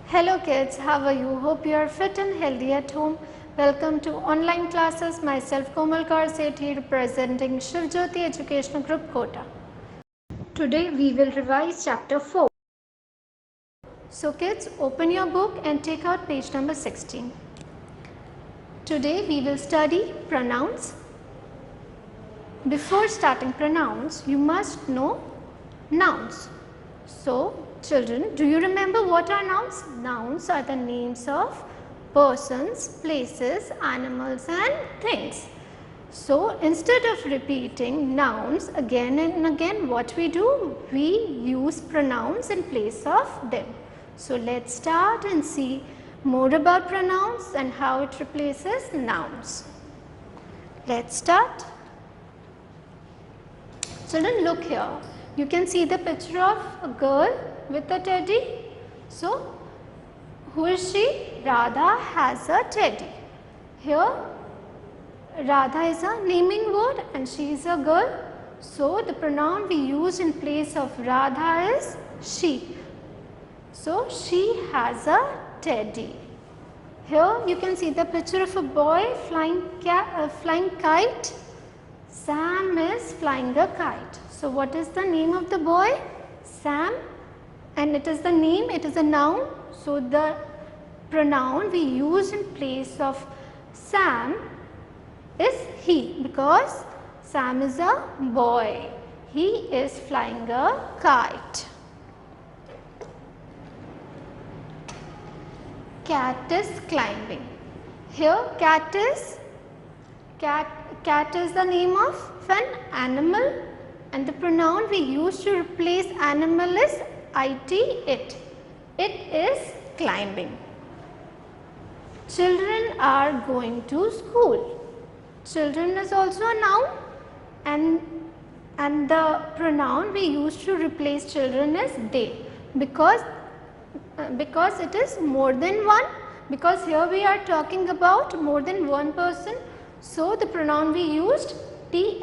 Hello kids, how are you? Hope you are fit and healthy at home. Welcome to online classes. Myself Komal Kaur Sethi representing Shivjyoti Educational Group Kota. Today we will revise chapter 4. So kids, open your book and take out page number 16. Today we will study pronouns. Before starting pronouns, you must know nouns. So children, do you remember what are nouns? Nouns are the names of persons, places, animals and things. So instead of repeating nouns again and again, what we do? We use pronouns in place of them. So let's start and see more about pronouns and how it replaces nouns. Let's start. Children, look here. You can see the picture of a girl with a teddy. So, who is she? Radha has a teddy. Here, Radha is a naming word and she is a girl. So, the pronoun we use in place of Radha is she. So, she has a teddy. Here, you can see the picture of a boy flying kite. Sam is flying a kite. So, what is the name of the boy? Sam, and it is the name, it is a noun. So, the pronoun we use in place of Sam is he, because Sam is a boy. He is flying a kite. Cat is climbing. Here cat is the name of an animal, and the pronoun we use to replace animal is it. It is climbing. Children are going to school. Children is also a noun, and the pronoun we use to replace children is they, because it is more than one, because here we are talking about more than one person. So, the pronoun we used THEY,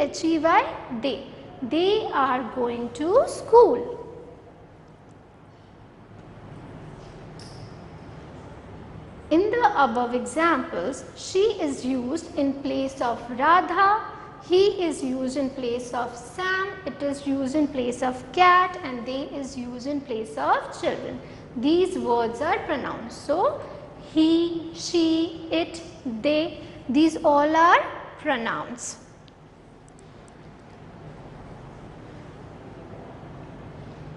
they. They are going to school. In the above examples, she is used in place of Radha, he is used in place of Sam, it is used in place of cat, and they is used in place of children. These words are pronouns. So, he, she, it, they, these all are pronouns.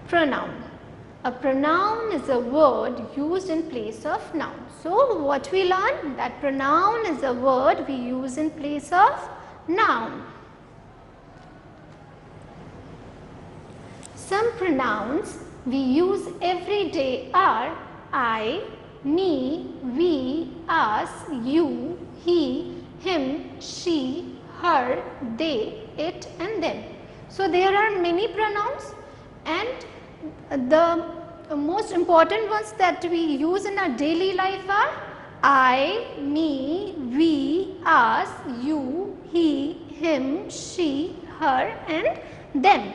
Pronoun. A pronoun is a word used in place of noun. So, what we learn? That pronoun is a word we use in place of noun. Some pronouns we use every day are I, me, we, us, you, he, him, she, her, they, it and them. So, there are many pronouns, and the most important ones that we use in our daily life are I, me, we, us, you, he, him, she, her and them.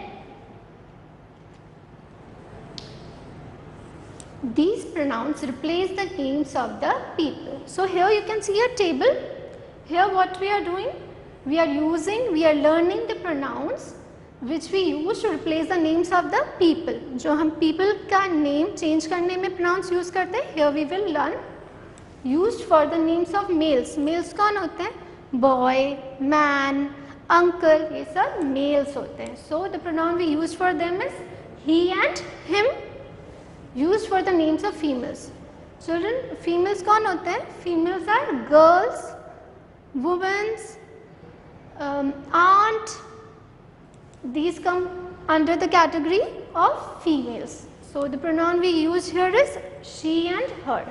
These pronouns replace the names of the people. So, here you can see a table. Here what we are doing? We are learning the pronouns which we use to replace the names of the people. जो हम people का name change करने में pronouns use करते हैं, here we will learn used for the names of males. Males कौन होते हैं? Boy, man, uncle, ये सब males होते हैं. So, the pronoun we use for them is he and him. Used for the names of females. Children, females कौन होते हैं? Females are girls, women, aunt. These come under the category of females. So, the pronoun we use here is she and her,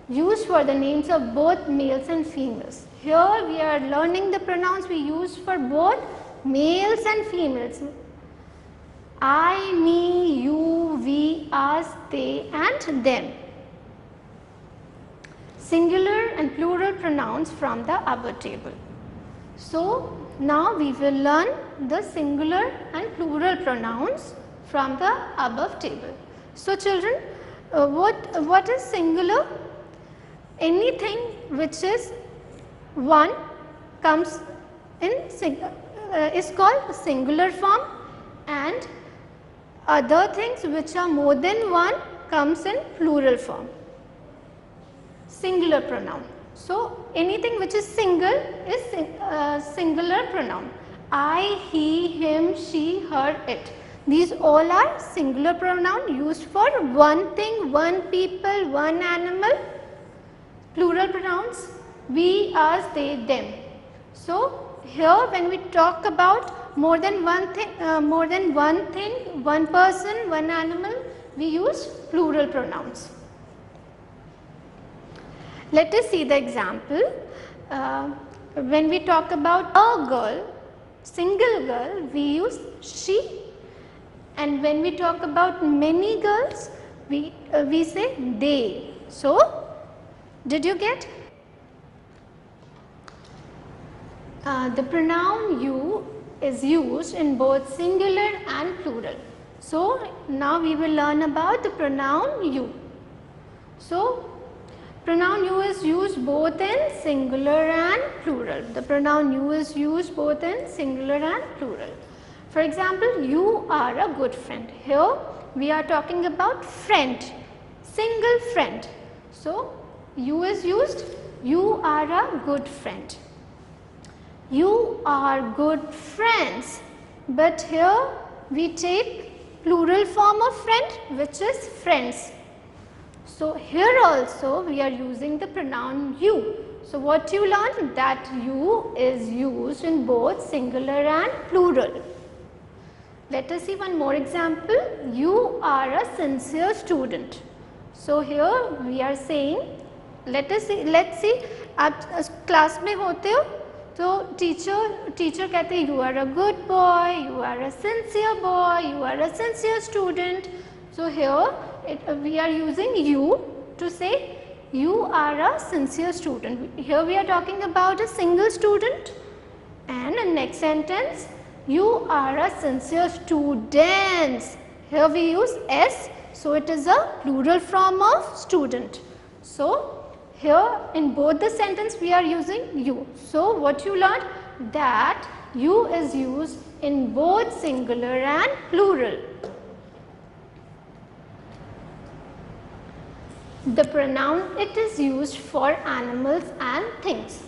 used for the names of both males and females. Here we are learning the pronouns we use for both males and females. I, me, you, we, us, they and them. Singular and plural pronouns from the above table. So, now we will learn the singular and plural pronouns from the above table. So, children, what is singular? Anything which is one comes in is called singular form, and other things which are more than one comes in plural form, singular pronoun. So, anything which is single is singular pronoun. I, he, him, she, her, it. These all are singular pronoun used for one thing, one people, one animal. Plural pronouns we, us, they, them. So, here when we talk about more than one thing, one person, one animal, we use plural pronouns. Let us see the example. When we talk about a girl, single girl, we use she, and when we talk about many girls, we say they. So, did you get? The pronoun you is used in both singular and plural. So, now we will learn about the pronoun you. So, pronoun you is used both in singular and plural. The pronoun you is used both in singular and plural. For example, you are a good friend. Here we are talking about friend, single friend. So, you is used, you are a good friend. You are good friends, but here we take plural form of friend, which is friends. So, here also we are using the pronoun you. So, what you learned, that you is used in both singular and plural. Let us see one more example. You are a sincere student. So, here we are saying, let's see, आप class में होते हो तो teacher कहते हैं you are a good boy, you are a sincere boy, you are a sincere student. So, here we are using you to say you are a sincere student. Here we are talking about a single student, and in next sentence you are a sincere student. Here we use S, so it is a plural form of student. So, here in both the sentence we are using you. So, what you learned, that you is used in both singular and plural. The pronoun it is used for animals and things.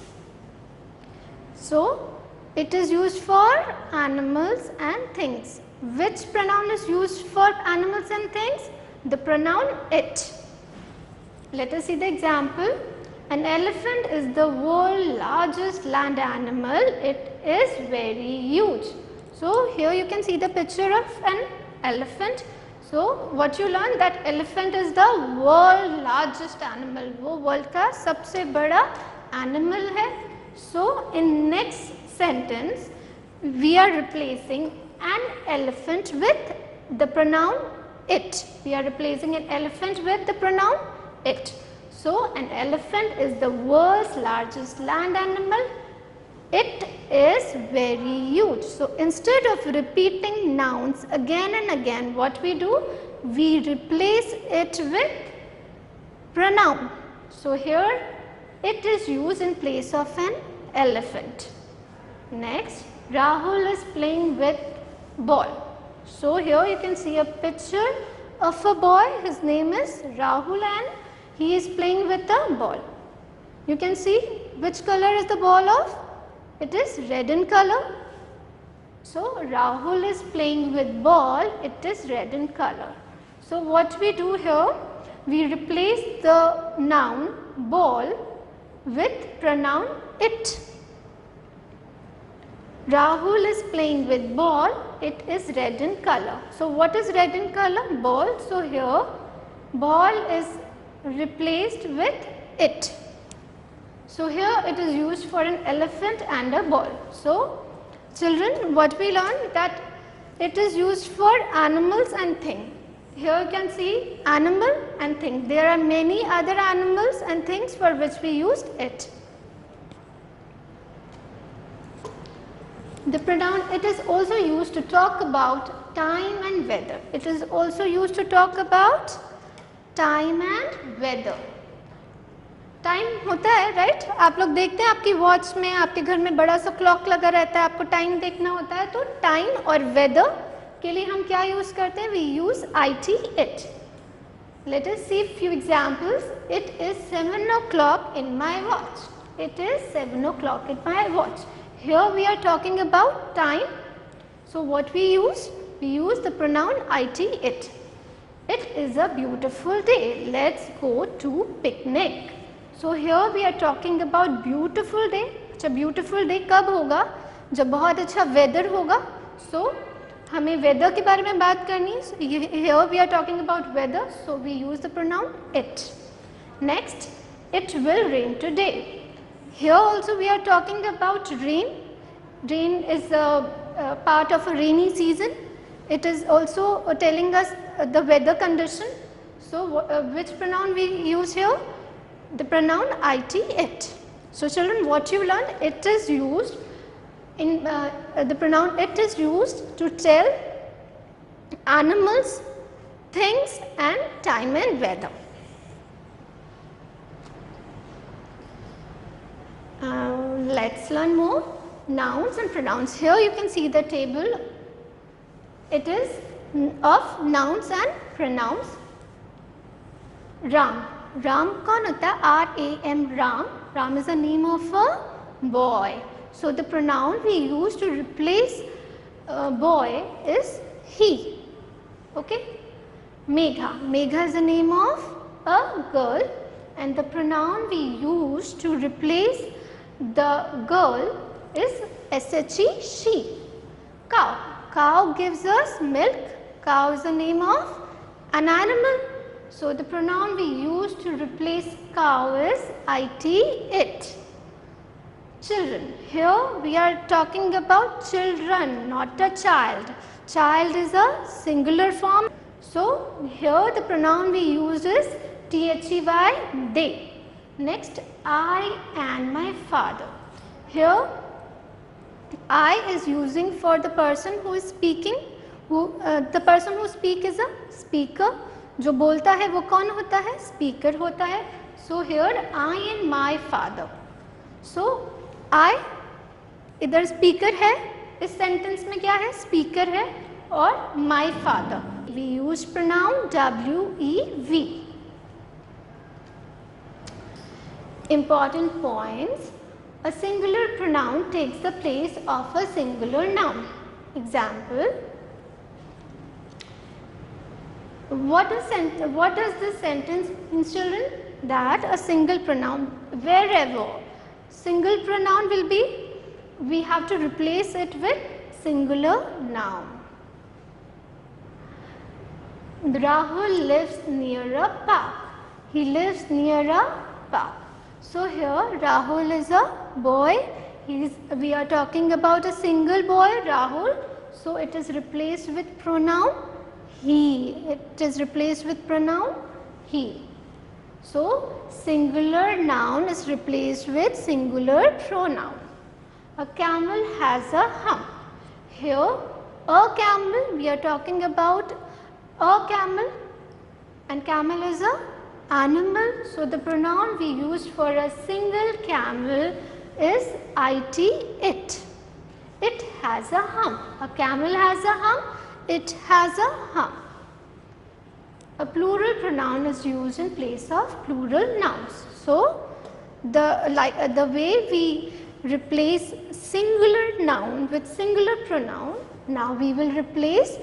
So, it is used for animals and things. Which pronoun is used for animals and things? The pronoun it. Let us see the example. An elephant is the world's largest land animal. It is very huge. So, here you can see the picture of an elephant. So, what you learn, that elephant is the world's largest animal. वो world का सबसे बड़ा animal है. So, in next sentence, we are replacing an elephant with the pronoun it. We are replacing an elephant with the pronoun it. So, an elephant is the world's largest land animal. It is very huge. So, instead of repeating nouns again and again, what we do? We replace it with pronoun. So, here it is used in place of an elephant. Next, Rahul is playing with ball. So, here you can see a picture of a boy. His name is Rahul and he is playing with a ball. You can see which color is the ball of? It is red in color. So, Rahul is playing with ball, it is red in color. So, what we do here? We replace the noun ball with pronoun it. Rahul is playing with ball, it is red in color. So, what is red in color? Ball. So, here ball is replaced with it. So, here it is used for an elephant and a ball. So, children, what we learned, that it is used for animals and things. Here you can see animal and thing. There are many other animals and things for which we used it. The pronoun it is also used to talk about time and weather. It is also used to talk about time and weather. Time होता है right, आप लोग देखते हैं आपकी watch में, आपके घर में बड़ा सा क्लॉक लगा रहता है, आपको टाइम देखना होता है, तो टाइम और वेदर के लिए हम क्या यूज करते हैं, we use IT it। Let us see few examples. It is 7 o'clock in my watch. It is 7 o'clock in my watch. Here we are talking about time. So what we use? We use the pronoun IT it. It is a beautiful day. Let's go to picnic. So here we are talking about beautiful day. अच्छा beautiful day कब होगा? जब बहुत अच्छा weather होगा. So हमें weather के बारे में बात करनी है। Here we are talking about weather, so we use the pronoun it. Next, it will rain today. Here also we are talking about rain. Rain is a part of a rainy season. It is also telling us the weather condition. So which pronoun we use here? The pronoun IT it. So children, what you learned, it is used in the pronoun it is used to tell animals, things and time and weather. Let's learn more nouns and pronouns. Here you can see the table. It is of nouns and pronouns. Ram. Ram कौन होता है? RAM, Ram. Ram is the name of a boy. So the pronoun we use to replace boy is he. Okay. Megha. Megha is the name of a girl, and the pronoun we use to replace the girl is SHE, she. Cow. Cow gives us milk. Cow is the name of an animal. So the pronoun we use to replace cow is IT it. Children. Here we are talking about children, not a child. Child is a singular form. So here the pronoun we use is THEY, they. Next, I and my father. Here I is using for the person who is speaking. The person who speak is a speaker. जो बोलता है वो कौन होता है? Speaker होता है. So here I and my father. So I इधर speaker है, इस sentence में क्या है? Speaker है, और my father. We use pronoun WEV. Important points. A singular pronoun takes the place of a singular noun. Example. What does this sentence mean, children? That a single pronoun, wherever single pronoun will be, we have to replace it with singular noun. Rahul lives near a park. He lives near a park. So here Rahul is a boy. We are talking about a single boy, Rahul. So it is replaced with pronoun he. It is replaced with pronoun he. So singular noun is replaced with singular pronoun. A camel has a hump. Here a camel, we are talking about a camel, and camel is a animal. So the pronoun we use for a single camel is IT it. It has a hump. A camel has a hump. It has a hump. A plural pronoun is used in place of plural nouns. So the way we replace singular noun with singular pronoun, now we will replace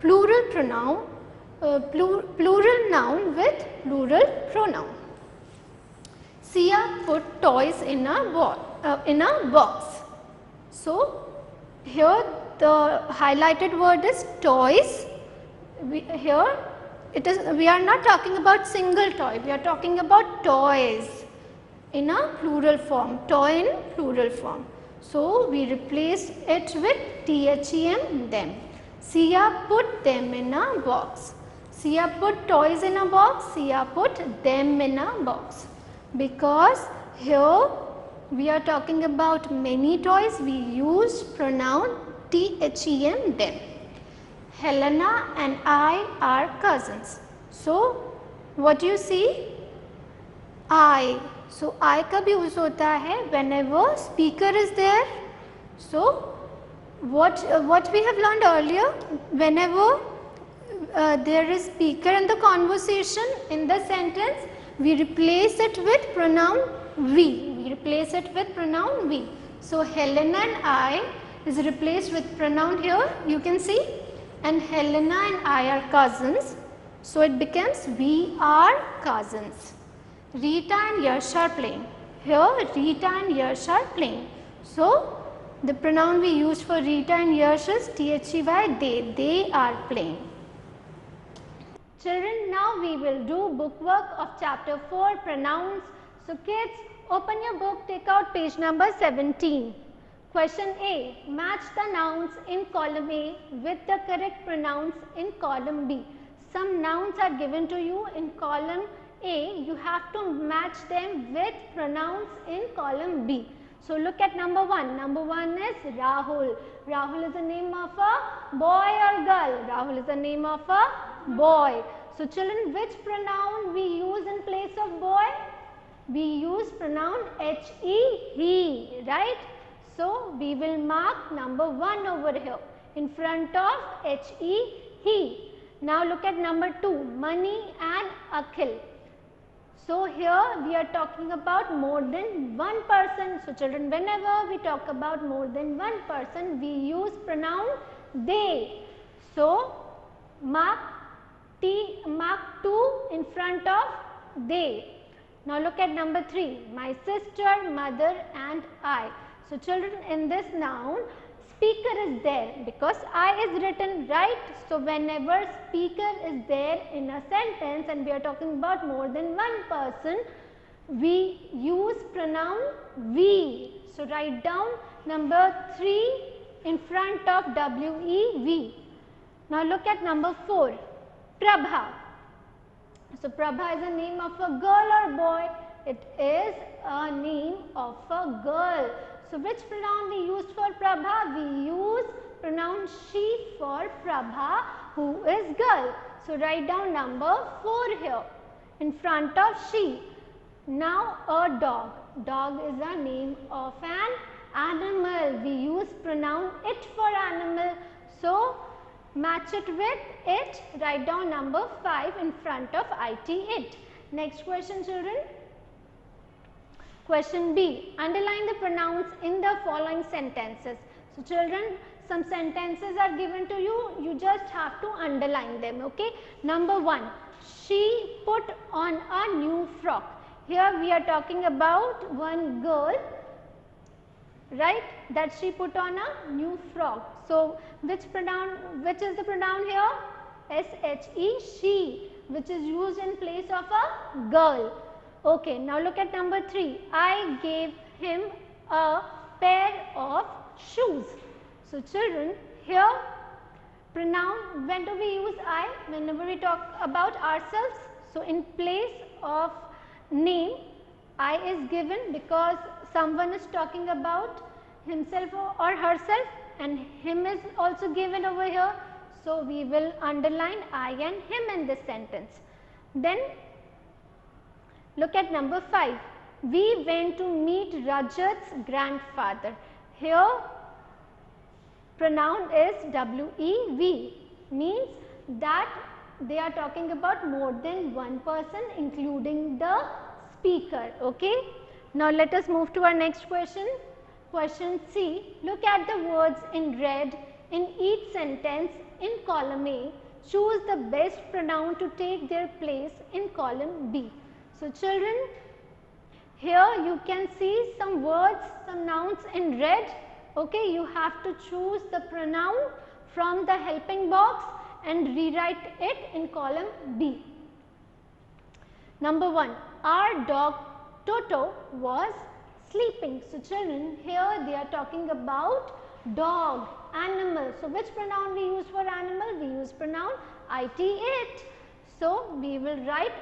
plural pronoun, plural noun with plural pronoun. Sia put toys in a box. So here the highlighted word is toys. Here it is, we are not talking about single toy, we are talking about toys in a plural form, toy in plural form. So we replace it with THEM, them. Sia put them in a box. Sia put toys in a box, Sia put them in a box. Because here we are talking about many toys, we use pronoun THEM, them. Helena and I are cousins. So what do you see? I. So I कब use होता है? Whenever speaker is there. So what we have learned earlier, whenever there is speaker in the conversation, in the sentence, we replace it with pronoun we. We replace it with pronoun we. So Helena and I is replaced with pronoun here, you can see, and Helena and I are cousins. So it becomes we are cousins. Rita and Yash are playing. Here Rita and Yash are playing. So the pronoun we use for Rita and Yash is THEY, they. They are playing. Children, now we will do bookwork of chapter 4, pronouns. So kids, open your book, take out page number 17. Question A, match the nouns in column A with the correct pronouns in column B. Some nouns are given to you in column A, you have to match them with pronouns in column B. So look at number 1. Number 1 is Rahul. Rahul is the name of a boy or girl? Rahul is the name of a boy. So children, which pronoun we use in place of boy? We use pronoun he, right? So we will mark number 1 over here in front of he. Now look at number 2, Mani and Akhil. So here we are talking about more than one person. So children, whenever we talk about more than one person, we use pronoun they. So mark 2 in front of they. Now look at number 3, my sister, mother and I. So children, in this noun, speaker is there because I is written, right? So whenever speaker is there in a sentence and we are talking about more than one person, we use pronoun we. So write down number 3 in front of we. Now look at number 4, Prabha. So Prabha is a name of a girl or boy? It is a name of a girl. So which pronoun we use for Prabha? We use pronoun she for Prabha, who is girl. So write down number 4 here in front of she. Now a dog. Dog is a name of an animal. We use pronoun it for animal. So match it with it. Write down number 5 in front of it. Next question, children. Question B, underline the pronouns in the following sentences. So children, some sentences are given to you, you just have to underline them, okay. Number 1, she put on a new frock. Here we are talking about one girl, right, that she put on a new frock. So which is the pronoun here? SHE, she, which is used in place of a girl. Okay, now look at number 3. I gave him a pair of shoes. So children, here pronoun, when do we use I? Whenever we talk about ourselves. So in place of name, I is given because someone is talking about himself or herself, and him is also given over here. So we will underline I and him in this sentence. Then look at number 5. We went to meet Rajat's grandfather. Here pronoun is we, means that they are talking about more than one person including the speaker. Okay. Now let us move to our next question. Question C. Look at the words in red in each sentence in column A. Choose the best pronoun to take their place in column B. So children, here you can see some words, some nouns in red. Okay, you have to choose the pronoun from the helping box and rewrite it in column B. Number 1, our dog Toto was sleeping. So children, here they are talking about dog, animal. So which pronoun we use for animal? We use pronoun it. So we will write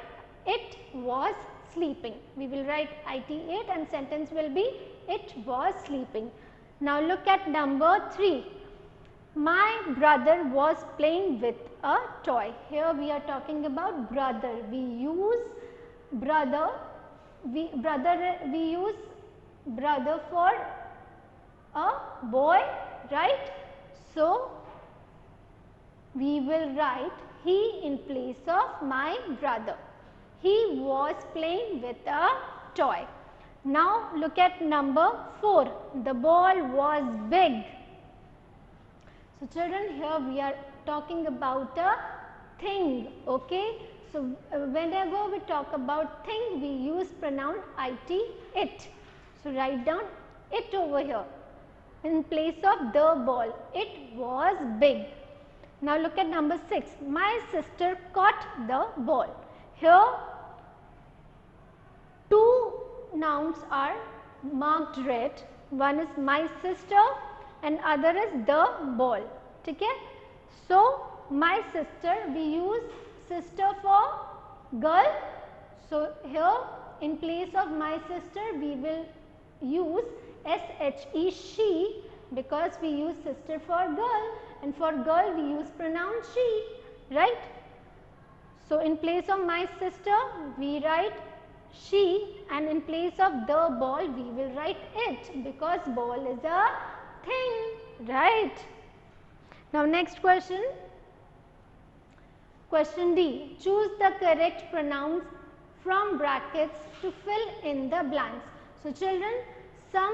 it was sleeping. We will write it and sentence will be it was sleeping. Now look at number 3. My brother was playing with a toy. Here we are talking about brother. We use brother. We use brother for a boy, right? So we will write he in place of my brother. He was playing with a toy. Now look at number 4. The ball was big. So children, here we are talking about a thing, okay. So whenever we talk about thing, we use pronoun it, it. So write down it over here in place of the ball. It was big. Now look at number 6. My sister caught the ball. Here 2 nouns are marked red. One is my sister and other is the ball. Okay? So my sister, we use sister for girl. So here in place of my sister we will use she, she, because we use sister for girl, and for girl we use pronoun she, right? So in place of my sister we write she, and in place of the ball we will write it, because ball is a thing, right? Now next question. Question D. Choose the correct pronouns from brackets to fill in the blanks. So children, some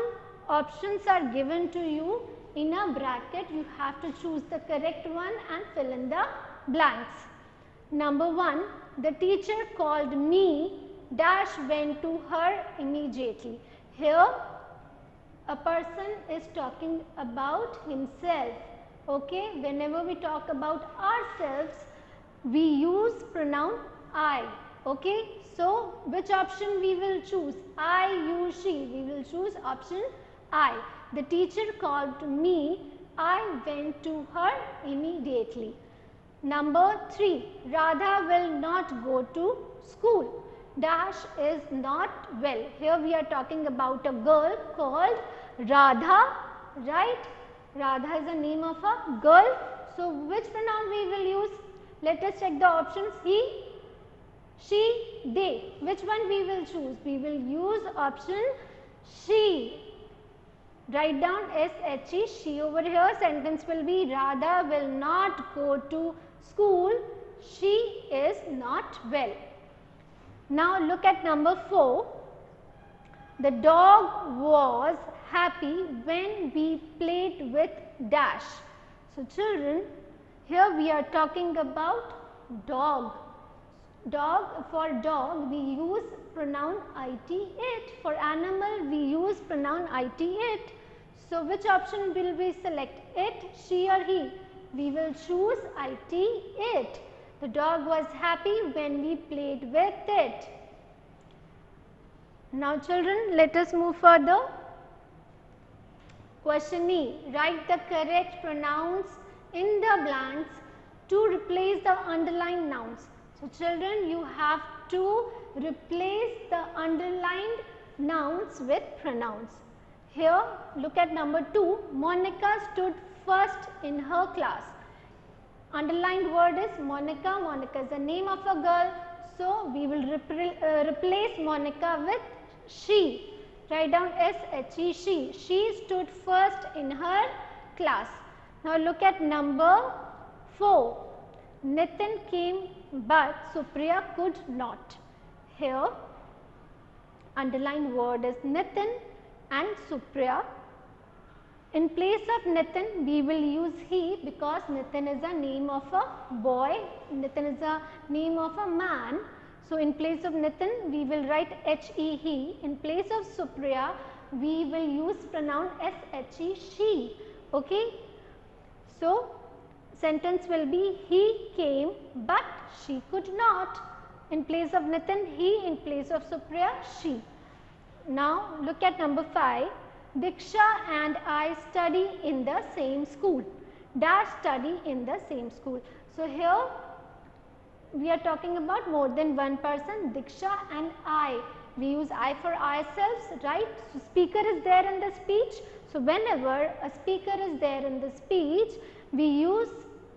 options are given to you in a bracket. You have to choose the correct one and fill in the blanks. Number 1. The teacher called me dash went to her immediately. Here a person is talking about himself, okay. Whenever we talk about ourselves we use pronoun I, okay. So which option we will choose? I, you, she. We will choose option I. The teacher called me, I went to her immediately. Number 3. Radha will not go to school. Dash is not well. Here we are talking about a girl called Radha, right? Radha is the name of a girl. So which pronoun we will use? Let us check the options. He, she, they. Which one we will choose? We will use option she. Write down she, she over here. Sentence will be Radha will not go to school. She is not well. Now look at number 4. The dog was happy when we played with dash. So children, here we are talking about dog. Dog, for dog we use pronoun it, it. For animal we use pronoun it, it. So which option will we select? It, she or he? We will choose it, it. The dog was happy when we played with it. Now children, let us move further. Question E. Write the correct pronouns in the blanks to replace the underlined nouns. So children, you have to replace the underlined nouns with pronouns. Here look at number 2. Monica stood first in her class. Underlined word is Monica. Monica is the name of a girl. So we will replace Monica with she. Write down she, she. She stood first in her class. Now look at number 4. Nitin came but Supriya could not. Here underlined word is Nitin and Supriya. In place of Nitin we will use he, because Nitin is a name of a boy, Nitin is a name of a man. So in place of Nitin we will write he, he. In place of Supriya we will use pronoun she, she, okay. So sentence will be he came but she could not. In place of Nitin he, in place of Supriya she. Now look at number 5. Diksha and I study in the same school. Dash study in the same school. So here we are talking about more than one person, Diksha and I. We use I for ourselves, right? So speaker is there in the speech. So whenever a speaker is there in the speech, we use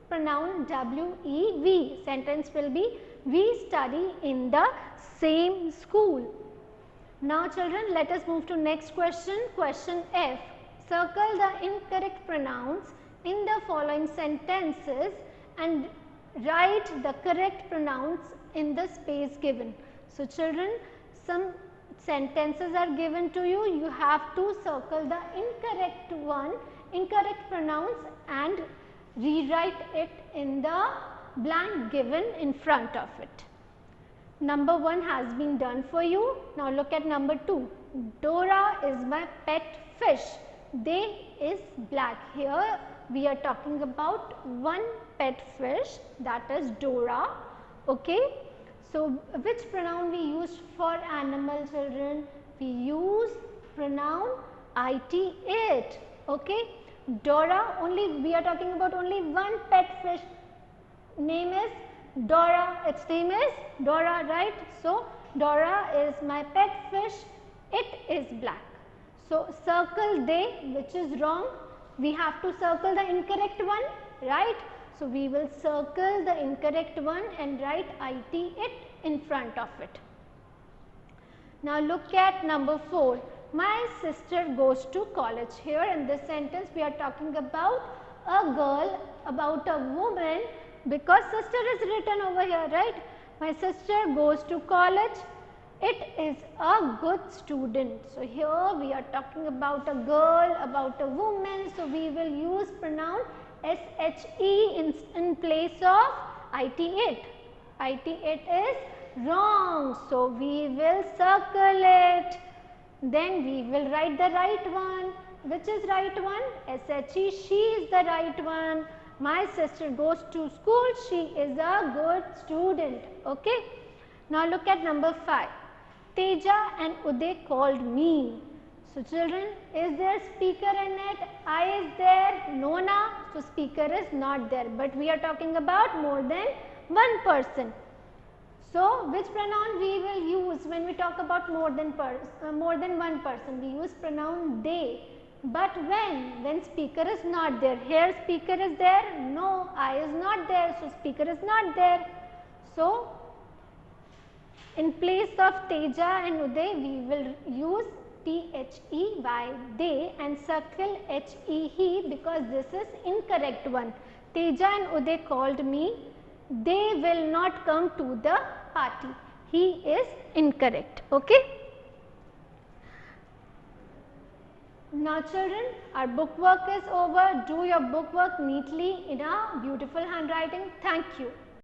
pronoun WEV. Sentence will be we study in the same school. Now children, let us move to next question. Question F. Circle the incorrect pronouns in the following sentences and write the correct pronouns in the space given. So children, some sentences are given to you. You have to circle the incorrect pronouns and rewrite it in the blank given in front of it. Number 1 has been done for you. Now look at number 2. Dora is my pet fish. They is black. Here we are talking about one pet fish, that is Dora. Okay. So which pronoun we use for animal, children? We use pronoun it. Okay. Dora, only we are talking about only one pet fish. Name is Dora. Its name is Dora, right? So Dora is my pet fish. It is black. So circle they, which is wrong. We have to circle the incorrect one, right? So we will circle the incorrect one and write it in front of it. Now look at number 4. My sister goes to college. Here in this sentence we are talking about a girl, about a woman, because sister is written over here, right? My sister goes to college. It is a good student. So here we are talking about a girl, about a woman. So we will use pronoun SHE in place of it. It is wrong. So we will circle it. Then we will write the right one. Which is right one? SHE, she is the right one. My sister goes to school. She is a good student. Okay. Now look at number 5. Teja and Uday called me. So children, is there speaker in it? I is there? No, na. So speaker is not there. But we are talking about more than one person. So which pronoun we will use when we talk about more than one person? We use pronoun they. But when speaker is not there, here speaker is there, no, I is not there, so speaker is not there. So in place of Teja and Uday, we will use THEY, they, and circle HE because this is incorrect one. Teja and Uday called me. They will not come to the party. He is incorrect. Okay. Now children, our book work is over. Do your book work neatly in a beautiful handwriting. Thank you.